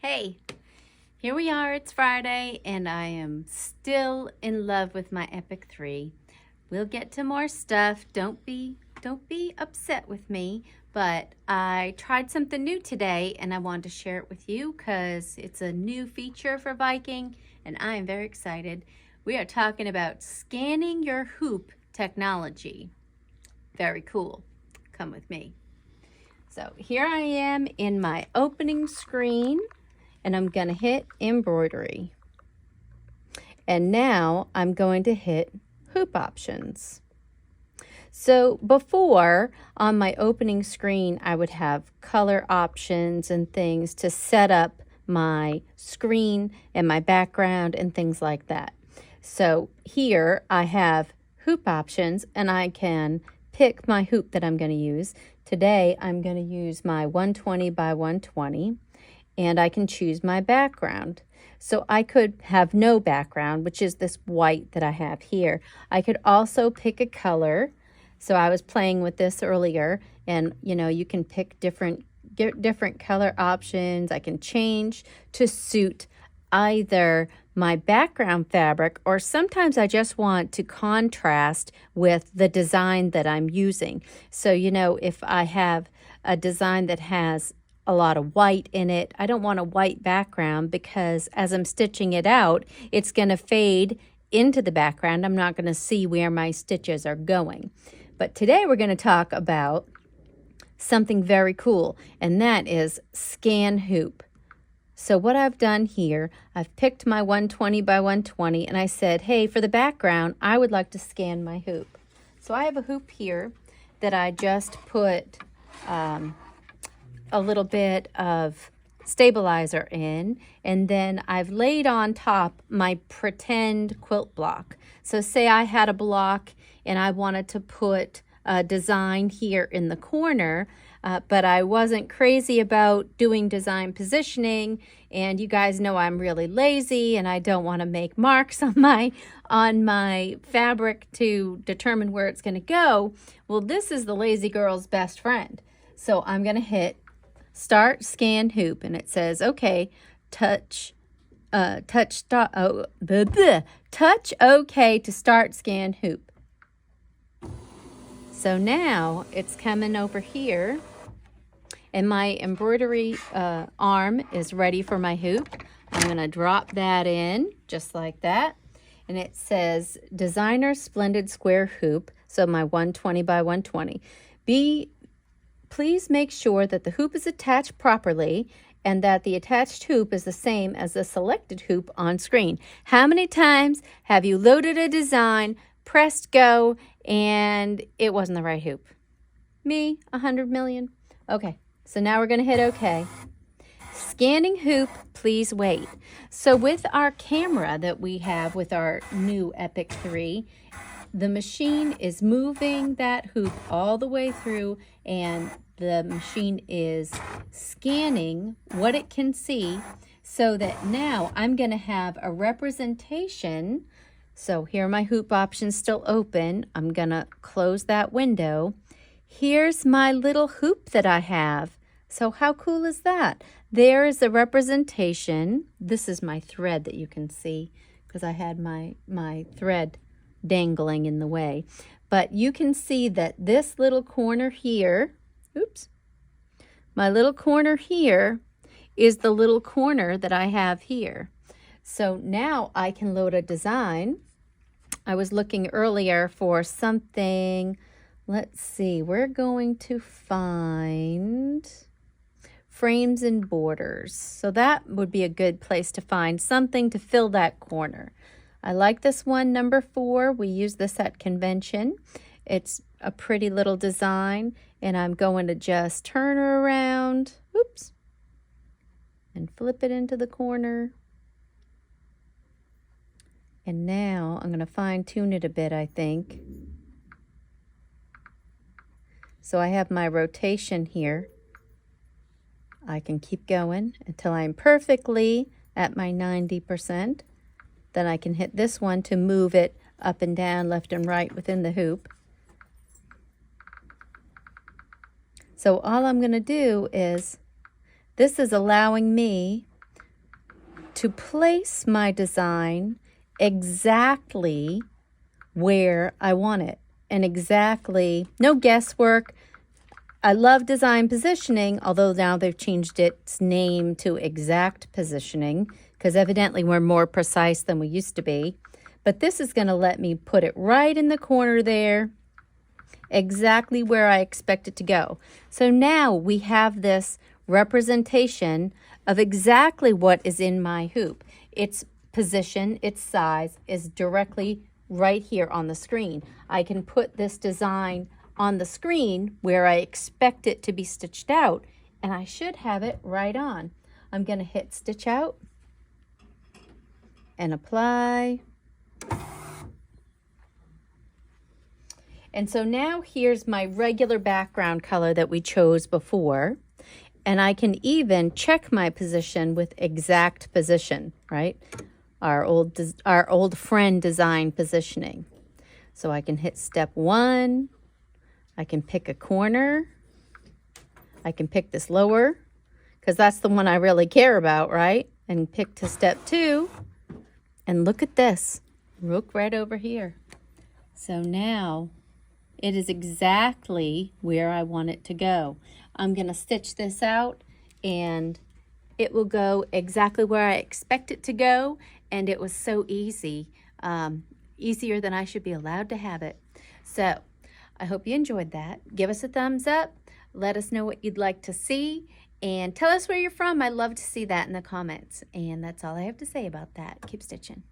Hey, here we are, it's Friday, and I am still in love with my Epic 3. We'll get to more stuff. Don't be upset with me, but I tried something new today and I wanted to share it with you because it's a new feature for Viking and I am very excited. We are talking about scanning your hoop technology. Very cool. Come with me. So here I am in my opening screen and I'm going to hit embroidery. And now I'm going to hit hoop options. So before on my opening screen, I would have color options and things to set up my screen and my background and things like that. So here I have hoop options and I can pick my hoop that I'm going to use. Today I'm going to use my 120 by 120 and I can choose my background. So I could have no background, which is this white that I have here. I could also pick a color. So I was playing with this earlier and you can pick different color options. I can change to suit either my background fabric or sometimes I just want to contrast with the design that I'm using. So if I have a design that has a lot of white in it, I don't want a white background because as I'm stitching it out, it's going to fade into the background. I'm not going to see where my stitches are going. But today we're going to talk about something very cool, and that is scan hoop. So what I've done here, I've picked my 120 by 120 and I said, hey, for the background, I would like to scan my hoop. So I have a hoop here that I just put a little bit of stabilizer in, and then I've laid on top my pretend quilt block. So say I had a block and I wanted to put a design here in the corner, but I wasn't crazy about doing design positioning, and you guys know I'm really lazy and I don't want to make marks on my fabric to determine where it's going to go. Well, this is the lazy girl's best friend. So I'm going to hit Start Scan Hoop, and it says, okay, touch OK to start scan hoop. So now it's coming over here, and my embroidery arm is ready for my hoop. I'm going to drop that in just like that, and it says Designer Splendid Square Hoop, so my 120 by 120. Please make sure that the hoop is attached properly and that the attached hoop is the same as the selected hoop on screen. How many times have you loaded a design, pressed go, and it wasn't the right hoop? Me, 100 million. Okay, so now we're going to hit OK. Scanning hoop, please wait. So with our camera that we have with our new Epic 3, the machine is moving that hoop all the way through, and the machine is scanning what it can see so that now I'm going to have a representation. So here are my hoop options still open. I'm going to close that window. Here's my little hoop that I have. So how cool is that? There is a representation. This is my thread that you can see because I had my thread dangling in the way. But you can see that this little corner here, my little corner here is the little corner that I have here. So now I can load a design. I was looking earlier for something. Let's see, we're going to find frames and borders. So that would be a good place to find something to fill that corner. I like this one, number 4. We use this at convention. It's a pretty little design, and I'm going to just turn her around, and flip it into the corner. And now I'm going to fine tune it a bit, I think. So I have my rotation here. I can keep going until I'm perfectly at my 90%. Then I can hit this one to move it up and down, left and right within the hoop. So all I'm going to do is, this is allowing me to place my design exactly where I want it, and exactly, no guesswork. I love design positioning, although now they've changed its name to exact positioning because evidently we're more precise than we used to be. But this is going to let me put it right in the corner there, exactly where I expect it to go. So now we have this representation of exactly what is in my hoop. Its position, its size is directly right here on the screen. I can put this design on the screen where I expect it to be stitched out, and I should have it right on. I'm going to hit stitch out and apply. And so now here's my regular background color that we chose before. And I can even check my position with exact position, right? Our old friend design positioning. So I can hit step 1. I can pick a corner. I can pick this lower because that's the one I really care about, right? And pick to step 2. And look at this. Look right over here. So now it is exactly where I want it to go. I'm going to stitch this out and it will go exactly where I expect it to go. And it was so easy, easier than I should be allowed to have it. So I hope you enjoyed that. Give us a thumbs up. Let us know what you'd like to see. And tell us where you're from. I'd love to see that in the comments. And that's all I have to say about that. Keep stitching.